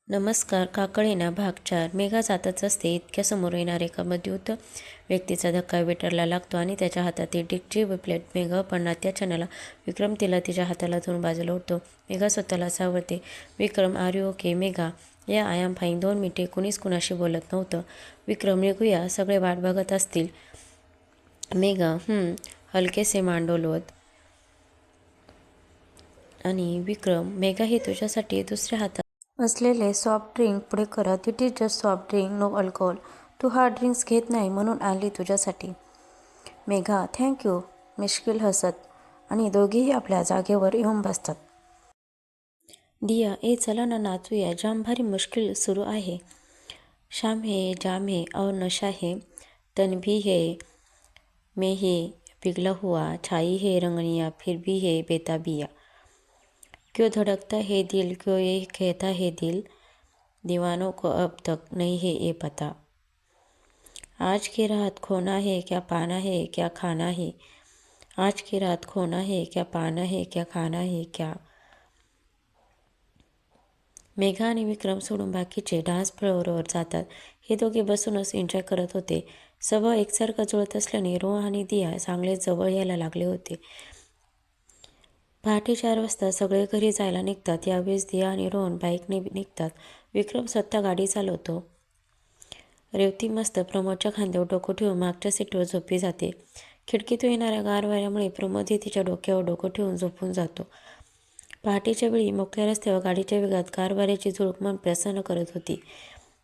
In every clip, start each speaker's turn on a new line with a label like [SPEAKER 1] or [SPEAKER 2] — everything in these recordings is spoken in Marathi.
[SPEAKER 1] नमस्कार. काकळीना भाग 4. मेघा जातच असते इतक्या समोर येणारा एका मध्ययुक्त व्यक्तीचा धक्का वेटरला लागतो आणि त्याच्या हातातील डिकची प्लेट मेघा पडणार त्या क्षणाला विक्रम तिला तिच्या हाताला धरून बाजूला उठतो. मेघा स्वतःला सावरते. विक्रम, आर यू ओके? मेघा, या आय एम फाईन. 2 मिनिटे कुणीच कुणाशी बोलत नव्हतं. विक्रम, निघूया, सगळे वाट बघत असतील. मेघा, हलकेसे मान डोलवत. आणि विक्रम, मेघा, हे तुझ्यासाठी. दुसऱ्या हातात असलेले सॉफ्ट ड्रिंक पुढे करत. It is just soft drink, no alcohol. तू हार्ड ड्रिंक्स घेत नाही म्हणून आणली तुझ्यासाठी. मेघा, थँक्यू. मिश्किल हसत. आणि दोघेही आपल्या जागेवर येऊन बसतात. दिया, चला ना नाचूया, जाम भारी मुश्किल सुरू आहे. शाम है, जाम है और नशा है, तन भी है, मैं ही पिघला हुआ, छाई है रंगनिया, फिर भी है बेताबिया. क्यों धड़कता है दिल, क्यों ये कहता है दिल, दीवानों को अब तक नहीं है ये पता. आज की रात खोना है क्या पाना है क्या खाना है, आज की रात खोना है क्या पाना है क्या खाना है क्या. मेघा आणि विक्रम सोडून बाकीचे डान्स फ्लोअरवर जातात. हे दोघे बसूनच एन्जॉय करत होते. सभा एकसारखं जुळत असल्याने रोह आणि दिया चांगले जवळ यायला लागले होते. पहाटे 4 वाजता सगळे घरी जायला निघतात. यावेळेस दिया आणि रोहन बाईकने निघतात. विक्रम स्वतः गाडी चालवतो. रेवती मस्त प्रमोदच्या खांद्यावर डोकं ठेवून मागच्या सीटवर झोपी जाते. खिडकीतून येणाऱ्या गार वाऱ्यामुळे प्रमोदही तिच्या डोक्यावर डोकं ठेवून झोपून जातो. पहाटेच्या वेळी मोकळ्या रस्त्यावर गाडीच्या वेगात गार वाऱ्याची झुळूक मन प्रसन्न करत होती.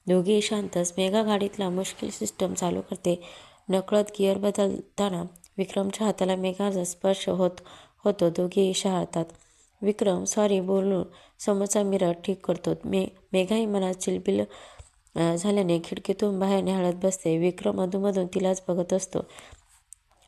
[SPEAKER 1] दोघेही शांतच. मेघा गाडीतला मुश्किल सिस्टम चालू करते. नकळत गिअर बदलताना विक्रमच्या हाताला मेघाचा स्पर्श होतो. दोघेही शहाळतात. विक्रम, सॉरी बोलून समोरचा मिरर ठीक करतो. मेघाही मनात चिलबिल झाल्याने खिडकीतून बाहेर निहाळत बसते. विक्रम अधूनमधून तिलाच बघत असतो.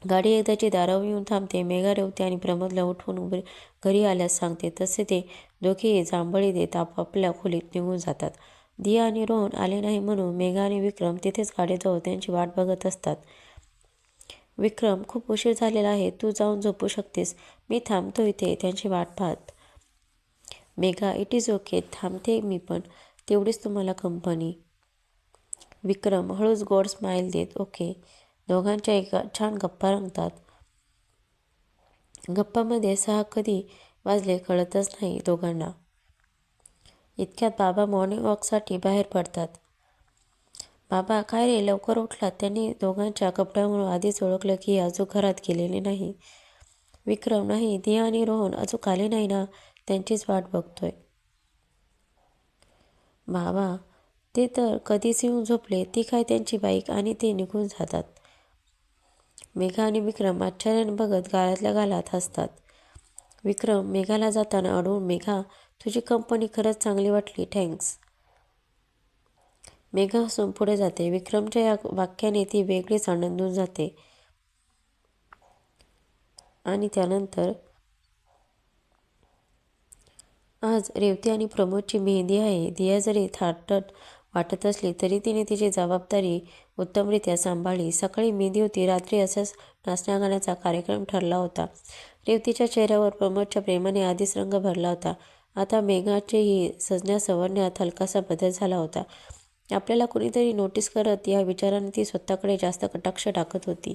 [SPEAKER 1] गाडी एकदाची दारावर येऊन थांबते. मेघा रेवती आणि प्रमोदला उठवून घरी आल्यास सांगते. तसे ते दोघेही जांभळी देत आपापल्या खोलीत निघून जातात. दिया आणि रोहन आले नाही म्हणून मेघा आणि विक्रम तिथेच गाडीजवळ त्यांची वाट बघत असतात. विक्रम, खूप उशीर झालेला आहे, तू जाऊन झोपू शकतेस, मी थांबतो इथे त्यांची वाट पाहत. मेघा, इट इज ओके, थांबते मी पण, तेवढीच तुम्हाला कंपनी. विक्रम हळूच गोड स्माईल देत. ओके. दोघांच्या एका छान गप्पा रंगतात. गप्पामध्ये 6 कधी वाजले कळतच नाही दोघांना. इतक्यात बाबा मॉर्निंग वॉकसाठी बाहेर पडतात. बाबा, काय रे, लवकर उठलात? त्यांनी दोघांच्या कपड्यावरून आधीच ओळखलं की अजून घरात गेलेले नाही. विक्रम, नाही, दिया आणि रोहन अजून आले नाही ना, त्यांचीच वाट बघतोय. बाबा, ते तर कधीच येऊन झोपले, ती काय त्यांची बाईक, आणि ते निघून जातात. मेघा आणि विक्रम आश्चर्याने बघत गालातल्या गालात हसतात. विक्रम मेघाला जाताना अडवून, मेघा, तुझी कंपनी खरंच चांगली वाटली, थँक्स. मेघा हसून पुढे जाते. विक्रमच्या या वाक्याने ती वेगळीच आनंदून जाते. आणि त्यानंतर आज रेवती आणि प्रमोदची मेहंदी आहे. दिया जरी थाटत वाटत असली तरी तिने तिची जबाबदारी उत्तमरित्या सांभाळली. सकाळी मेहंदी होती. रात्री असाच नाचण्या गाण्याचा कार्यक्रम ठरला होता. रेवतीच्या चेहऱ्यावर प्रमोदच्या प्रेमाने आधीच रंग भरला होता. आता मेघाचेही सजण्या सवरण्यात हलकासा बदल झाला होता. आपल्याला कुणीतरी नोटीस करत या विचाराने ती स्वतःकडे जास्त कटाक्ष टाकत होती.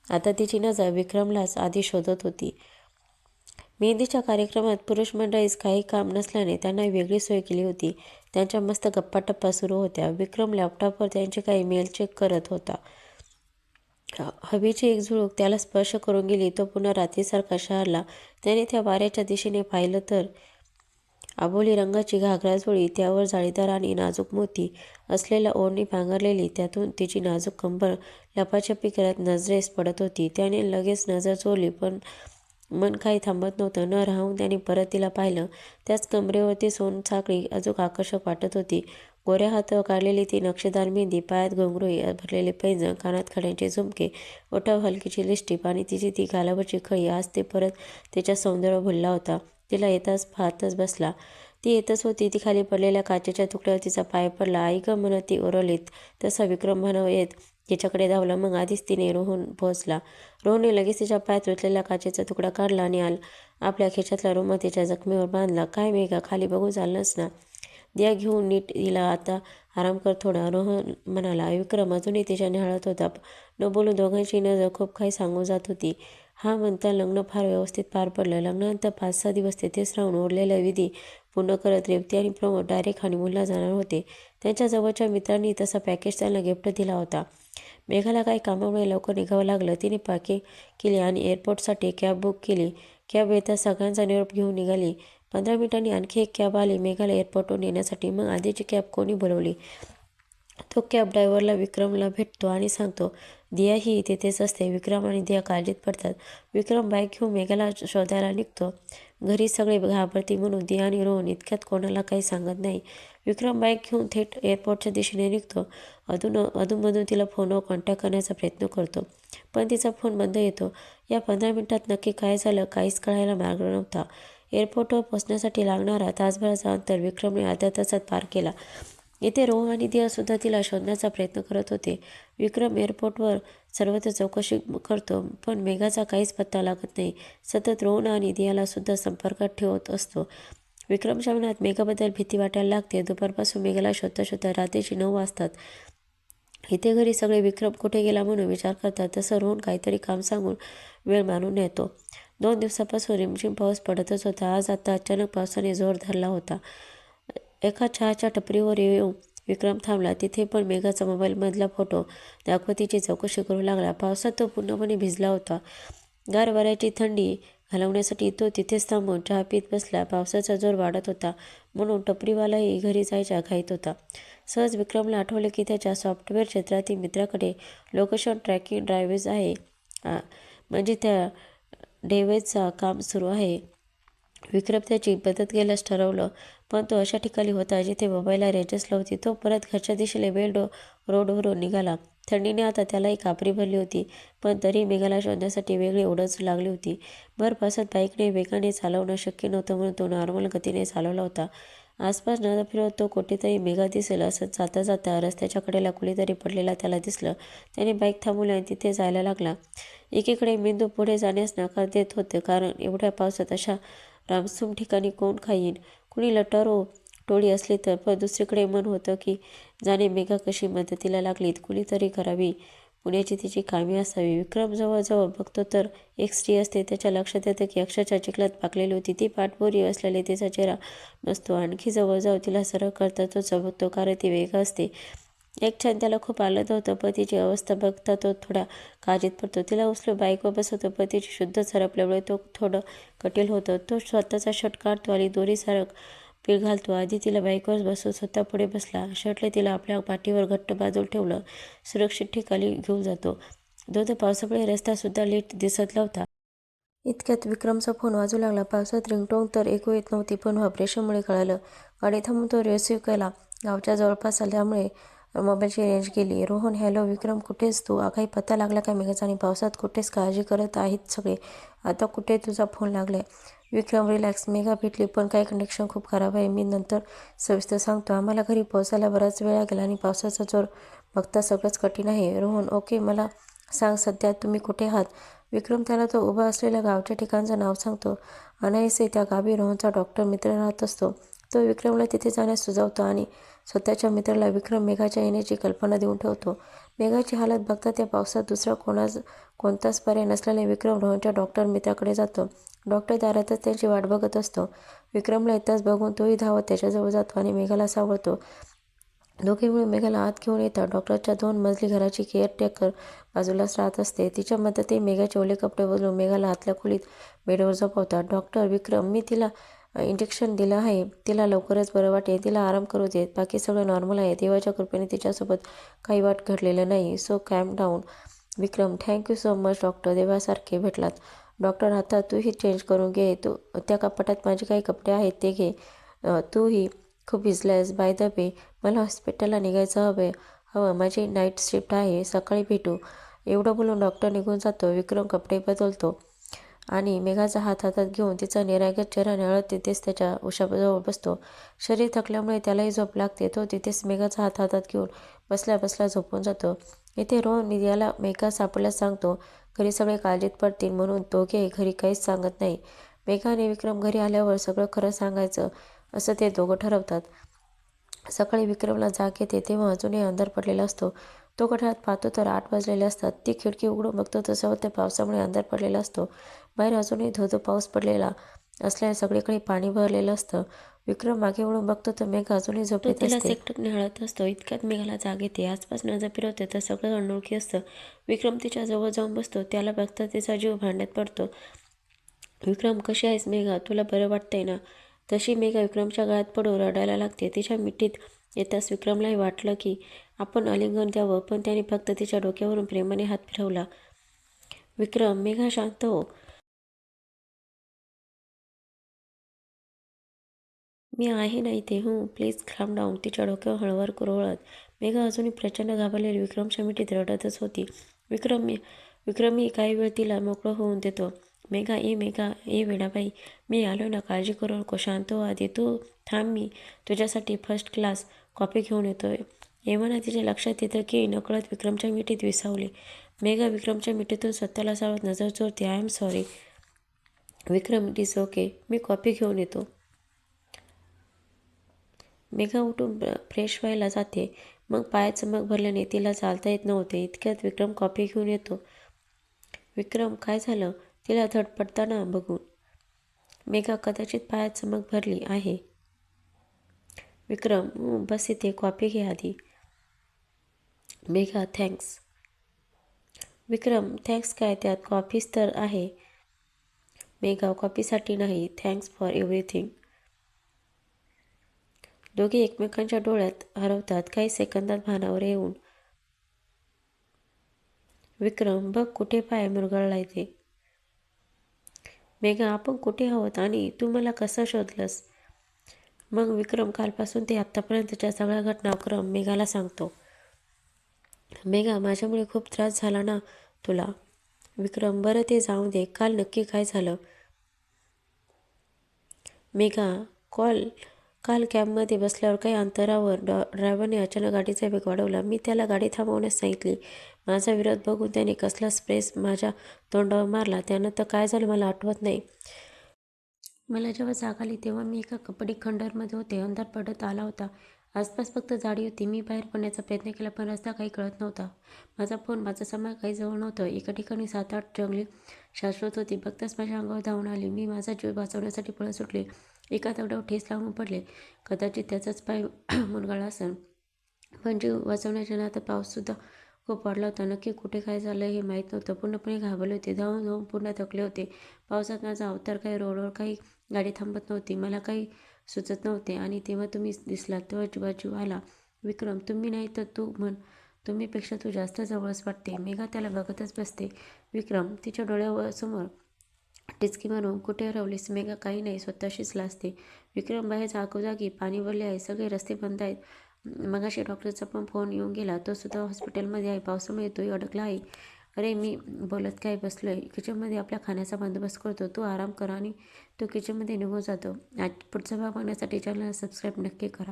[SPEAKER 1] आता तिची नजर विक्रमलाच आधी शोधत होती. मेहंदीच्या कार्यक्रमात पुरुष मंडळीच काही काम नसल्याने त्यांना वेगळी सोय केली होती. त्यांच्या मस्त गप्पाटप्पा सुरू होत्या. विक्रम लॅपटॉपवर त्यांचे काही मेल चेक करत होता. हवेची एक झुळूक त्याला स्पर्श करून गेली. तो पुन्हा रात्रीसारखा शहरला. त्याने त्या वाऱ्याच्या दिशेने पाहिलं तर आबोली रंगाची घागराचोळी, त्यावर जाळीदार आणि नाजूक मोती असलेल्या ओढणी पांघरलेली, त्यातून तिची नाजूक कंबर लपाछपी करत नजरेस पडत होती. त्याने लगेच नजर चोरली, पण मन काही थांबत नव्हतं. न राहून त्याने परत तिला पाहिलं. त्याच कमरेवरती सोनसाखळी अजून आकर्षक वाटत होती. गोऱ्या हातावर काढलेली ती नक्षीदार मेहंदी, पायात घुंगरू भरलेले पैंजण, कानात खड्यांचे झुमके, ओठावर हलकीची लिपस्टिक आणि तिची ती गालावरची खळी, आज ते परत तिच्या सौंदर्यावर भुलला होता. तिला येताच पाहतच बसला. ती येतच होती. ती खाली पडलेल्या काचेच्या तुकड्यावर तिचा पाय पडला. आई ग म्हणत ती ओरडलीत. तसा विक्रम म्हणावं येत तिच्याकडे धावला. मग आधीच तिने रोहन पोहोचला. रोहनने लगेच तिच्या पायात रुतलेला काचेचा तुकडा काढला आणि आपल्या खिशातला रुमाल तिच्या जखमेवर बांधला. काय मेघा, खाली बघून चाललंस ना? दिया घेऊन नीट तिला आता आराम कर थोडा, रोहन म्हणाला. विक्रम अजूनही तिच्या निहाळत होता. न बोलून दोघांची नजर खूप काही सांगून जात होती. हा म्हणता लग्न फार व्यवस्थित पार पडलं. लग्नानंतर 5-6 दिवस तिथेच राहून उरलेल्या विधी पूर्ण करत रेवती आणि प्रमोद डायरेक्ट हनीमूनला जाणार होते. त्यांच्या जवळच्या मित्रांनी तसा पॅकेज त्यांना गिफ्ट दिला होता. मेघाला काही कामामुळे लवकर निघावं लागलं. तिने पॅकिंग केली आणि एअरपोर्टसाठी कॅब बुक केली. कॅब येता सगळ्यांचा निरोप घेऊन निघाली. 15 मिनिटांनी आणखी एक कॅब आली मेघाला एअरपोर्टवर नेण्यासाठी. मग आधीची कॅब कोणी बोलवली? तो कॅब ड्रायव्हरला विक्रमला भेटतो आणि सांगतो, दिया ही तिथेच असते. विक्रम आणि दिया काळजीत पडतात. विक्रम बाईक घेऊन मेघाला शोधायला निघतो. घरी सगळे घाबरतील म्हणून दिया आणि रोहन इतक्यात कोणाला काही सांगत नाही. विक्रम बाईक घेऊन थेट एअरपोर्टच्या दिशेने निघतो. अधूनमधून तिला फोनवर कॉन्टॅक्ट करण्याचा प्रयत्न करतो, पण तिचा फोन बंद येतो. या 15 मिनिटात नक्की काय झालं काहीच कळायला मार्ग नव्हता. एअरपोर्टवर पोहोचण्यासाठी लागणारा तासभराचा अंतर विक्रमने अर्ध्या तासात पार केला. इथे रोहन आणि दियासुद्धा तिला शोधण्याचा प्रयत्न करत होते. विक्रम एअरपोर्टवर सर्वत्र चौकशी करतो, पण मेघाचा काहीच पत्ता लागत नाही. सतत रोहन आणि दियाला सुद्धा संपर्कात ठेवत असतो. विक्रमच्या मनात मेघाबद्दल भीती वाटायला लागते. दुपारपासून मेघाला शोधता शोधता रात्रीची 9 वाजतात. इथे घरी सगळे विक्रम कुठे गेला म्हणून विचार करतात. तसं रोहन काहीतरी काम सांगून वेळ मारून येतो. 2 दिवसापासून रिमझिम पाऊस पडतच होता. आज आता अचानक पावसाने जोर धरला होता. एका चहाच्या टपरीवर येऊन विक्रम थांबला. तिथे पण मेघाचा मोबाईलमधला फोटो दाखवत तिची चौकशी करू लागला. पावसात तो पूर्णपणे भिजला होता. गार वाऱ्याची थंडी घालवण्यासाठी तो तिथेच थांबून चहा पीत बसला. पावसाचा जोर वाढत होता म्हणून टपरीवालाही घरी जायच्या घाईत होता. सहज विक्रमला आठवलं की त्याच्या सॉफ्टवेअर क्षेत्रातील मित्राकडे लोकेशन ट्रॅकिंग ड्रायव्हर्स आहे. म्हणजे त्या डेव्हिसचं काम सुरू आहे. विक्रम त्याची मदत घ्यायलाच ठरवलं, पण तो अशा ठिकाणी होता जिथे मोबाईलला रेंजच नव्हती. तो परत घरच्या दिशेने मेन रोडवरून निघाला. थंडीने आता त्यालाही कापरी भरली होती, पण तरी मेघाला शोधण्यासाठी वेगळी ओढच लागली होती. भर पावसात बाईकने वेगाने चालवणं शक्य नव्हतं म्हणून तो नॉर्मल गतीने चालवला होता. आसपास नजर फिरवत तो कुठेतरी मेघा दिसेल असं जाता जाता रस्त्याच्या कडेला कुणीतरी पडलेला त्याला दिसलं. त्याने बाईक थांबवली आणि तिथे जायला लागला. एकीकडे मेंदू पुढे जाण्यास नकार देत होते, कारण एवढ्या पावसात अशा रामसूम ठिकाणी कोण खाईन? कुणी लटारो टोळी असली तर. पण दुसरीकडे मन होतं की जाणे मेघा कशी मदतीला लागलीत, कुणीतरी करावी. पुण्याची तिची कामे असावी. विक्रम जवळजवळ बघतो तर एक स्त्री असते. त्याच्या लक्षात येतं की अक्षरशः चिखलात पाकलेली होती. ती पाठबोरी असलेले तिचा चेहरा नसतो. आणखी जवळ तिला सरळ करता तो चमकतो, कारण ती वेगळा असते. एक क्षण त्याला खूप आनंद होतो, पण तिची अवस्था बघता तो थोडा काळजीत पडतो. तिला उचलून बाईकवर बसवतो, पण तिची शुद्ध सरपल्यामुळे तो थोडं कठीण होतं. तो स्वतःचा शर्ट काढतो आणि दोरी सारख पीळ घालतो. आधी तिला बाईकवर बसवून स्वतः पुढे बसला. शर्टने तिला आपल्या पाठीवर घट्ट बाजूला ठेवलं. सुरक्षित ठिकाणी घेऊन जातो. पावसामुळे रस्तासुद्धा नीट दिसत नव्हता. इतक्यात विक्रमचा फोन वाजू लागला. पावसात रिंगटोन तर ऐकू येत नव्हती, पण व्हायब्रेशनमुळे कळालं. गाडी थांबून तो रिसिव्ह केला. गावच्या जवळपास आल्यामुळे मोबाईलची रेंज गेली. रोहन, हॅलो. विक्रम, कुठेस तू? काही पत्ता लागला का मेघाचा? आणि पावसात कुठेस? काळजी करत आहेत सगळे. आता कुठे तुझा फोन लागलाय? विक्रम, रिलॅक्स. मेघा भेटली, पण काही कंडिशन खूप खराब आहे. मी नंतर सविस्तर सांगतो. आम्हाला घरी पोहोचायला बराच वेळ लागेल आणि पावसाचा जोर बघता सगळंच कठीण आहे. रोहन, ओके. मला सांग सध्या तुम्ही कुठे आहात? विक्रम त्याला तो उभा असलेल्या गावच्या ठिकाणचं नाव सांगतो. अनायासे त्या गावी रोहनचा डॉक्टर मित्र राहत असतो. तो विक्रमला तिथे जाण्यास सुचवतो आणि स्वतःच्या मित्राला विक्रम मेघाच्या येण्याची कल्पना देऊन ठेवतो. मेघाची हालत बघता त्या पावसात दुसरा कोणताच पर्याय नसल्याने विक्रम रोहनच्या डॉक्टर मित्राकडे जातो. डॉक्टर दारातच त्यांची वाट बघत असतो. विक्रमला येताच बघून तोही धावत त्याच्याजवळ जातो आणि मेघाला सावरतो. दोघे मिळून मेघाला आत घेऊन येतात. डॉक्टरच्या 2 मजली घराची केअरटेकर बाजूलाच राहत असते. तिच्या मदतीने मेघाचे ओले कपडे बदलून मेघाला आतल्या खोलीत बेडवर झोपवतात. डॉक्टर, विक्रम, मी तिला इंजेक्शन दिलं आहे. तिला लवकरच बरं वाटेल. तिला आराम करू देत. बाकी सगळं नॉर्मल आहे. देवाच्या कृपेने तिच्यासोबत काही वाईट घडलेलं नाही. So calm down. Vikram, thank you so much doctor. देवासारखे भेटलात. डॉक्टर, आता तूही चेंज करून घे. त्या कपाटात माझे काही कपडे आहेत ते घे. तूही खूप भिजलायस. बाय द वे, मला हॉस्पिटलला निघायचं हवं. माझी नाईट शिफ्ट आहे. सकाळी भेटू. एवढं बोलून डॉक्टर निघून जातो. विक्रम कपडे बदलतो आणि मेघाचा हात हातात घेऊन तिचा निरागस चेहरा निहाळत तिथेच त्याच्या उशाजवळ बसतो. शरीर थकल्यामुळे त्यालाही झोप लागते. तो तिथेच मेघाचा हात हातात घेऊन बसल्या बसल्या झोपून जातो. इथे रोहन याला मेघा सापडल्यास सांगतो. घरी सगळे काळजीत पडतील म्हणून दोघे घरी काहीच सांगत नाही. मेघा आणि विक्रम घरी आल्यावर सगळं खरं सांगायचं असं ते दोघं ठरवतात. सकाळी विक्रमला जाग येते तेव्हा अजूनही अंधार पडलेला असतो. तो घड्याळात पाहतो तर 8 वाजलेले असतात. ती खिडकी उघडून बघतो तर सवत्या पावसामुळे अंधार पडलेला असतो. बाहेर अजूनही धो पाऊस पडलेला असल्याने सगळीकडे पाणी भरलेलं असतं. विक्रम मागे वळून बघतो तर मेघा अजूनही झोपेत असते. तो तिला एकटक निहाळत असतो. इतक्यात मेघाला जाग येते. आसपास नजर फिरवते तर सगळं अनोळखी असतं. विक्रम तिच्या जवळ जाऊन बसतो. त्याला बघता तिचा जीव भांड्यात पडतो. विक्रम, कशी आहेस मेघा? तुला बरं वाटतंय ना? तशी मेघा विक्रमच्या गळ्यात पडून रडायला लागते. तिच्या मिठीत येताच विक्रमलाही वाटलं की आपण आलिंगन द्यावं, पण त्याने फक्त तिच्या डोक्यावरून प्रेमाने हात फिरवला. विक्रम, मेघा शांत हो. मी आहे ना इथे. प्लीज काम डाऊन. तिच्या डोक्यावर हळूवार कुरवळत. मेघा अजूनही प्रचंड घाबरलेली विक्रमच्या मिठीत रडतच होती. विक्रमही काही वेळ तिला मोकळं होऊन देतो. मेघा, ए वेडाबाई, मी आलो ना, काळजी करू नको, शांत हो आधी. तू थांब, मी तुझ्यासाठी फर्स्ट क्लास कॉफी घेऊन येतोय. एव्हाना तिच्या लक्षात येतं की नकळत विक्रमच्या मिठीत विसावली. मेघा विक्रमच्या मिठीतून स्वतःला सावरत नजर चोरते. I am sorry. Vikram, it is okay, me coffee घेऊन येतो. मेघा उठून फ्रेश व्हायला जाते. मग पायात चमक भरल्याने तिला चालता येत नव्हते. इतक्यात विक्रम कॉफी घेऊन येतो. विक्रम, काय झालं? तिला धडपडताना बघून मेघा, कदाचित पायात चमक भरली आहे. विक्रम, बस इथे, कॉफी घे आधी. मेघा, थँक्स. विक्रम, थँक्स काय, त्यात कॉफीच तर आहे. मेघा, कॉफीसाठी नाही, थँक्स फॉर एव्हरीथिंग. दोघे एकमेकांच्या डोळ्यात हरवतात. काही सेकंदात भानावर येऊन विक्रम, बघ कुठे पाय मुरगळलाय ते. मेघा, आपण कुठे आहोत आणि तू मला कसं शोधलंस? मग विक्रम कालपासून ते आत्तापर्यंतच्या सगळ्या घटनाक्रम मेघाला सांगतो. मेघा, माझ्यामुळे खूप त्रास झाला ना तुला? विक्रम, बरं ते जाऊ दे, काल नक्की काय झालं? मेघा, काल कॅबमध्ये बसल्यावर काही अंतरावर ड्रायव्हरने अचानक गाडीचा वेग वाढवला. मी त्याला गाडी थांबवण्यास सांगितली. माझा विरोध बघून त्याने कसला स्प्रेस माझ्या तोंडावर मारला. त्यानंतर काय झालं मला आठवत नाही. मला जेव्हा जाग आली तेव्हा मी एका कबड्डी खंडरमध्ये होते. अंधार पडत आला होता. आसपास फक्त झाडी होती. मी बाहेर पडण्याचा प्रयत्न केला पण रस्ता काही कळत नव्हता. माझा फोन, माझं सामान काही जवळ नव्हतं. एका ठिकाणी 7-8 जंगली शाश्वत होती. बघताच माझ्या अंगावर धावून आली. मी माझा जीव वाचवण्यासाठी पळत सुटले. एका दगडावर ठेच लागून पडले. कदाचित त्याचाच पाय मुरगळला असेल. पण जीव वाचवण्याच्या नादात पाऊससुद्धा खूप वाढला होता. नक्की कुठे काय झालं हे माहीत नव्हतं. पूर्णपणे घाबरले होते. धावून धावून पुन्हा थकले होते. पावसात माझा अवतार काही रोडवर काही गाडी थांबत नव्हती. मला काही सुचत नव्हते आणि तेव्हा तुम्ही दिसलात. तेव्हा जीवात जीव आला. विक्रम, तुम्ही नाही तर तू म्हण. तुम्हीपेक्षा तू जास्त जवळच वाटते. मेघा त्याला बघतच बसते. विक्रम तिच्या डोळ्यासमोर टिचकी मारून, कुठे हरवलीस? मेघा, काही नाही, स्वतःशीच लाजते. विक्रम, बाहेर जागोजागी पाणी भरले आहे. सगळे रस्ते बंद आहेत. मगाशी डॉक्टरचा पण फोन येऊन गेला. तो सुद्धा हॉस्पिटलमध्ये आहे. पावसामुळे तोही अडकला आहे. अरे, मी बोलत काय बसलोय. किचनमध्ये आपल्या खाण्याचा बंदोबस्त करतो. तू आराम कर. आणि तो किचनमध्ये निघून जातो. पुढचा भाग बघण्यासाठी चॅनलला सबस्क्राईब नक्की करा.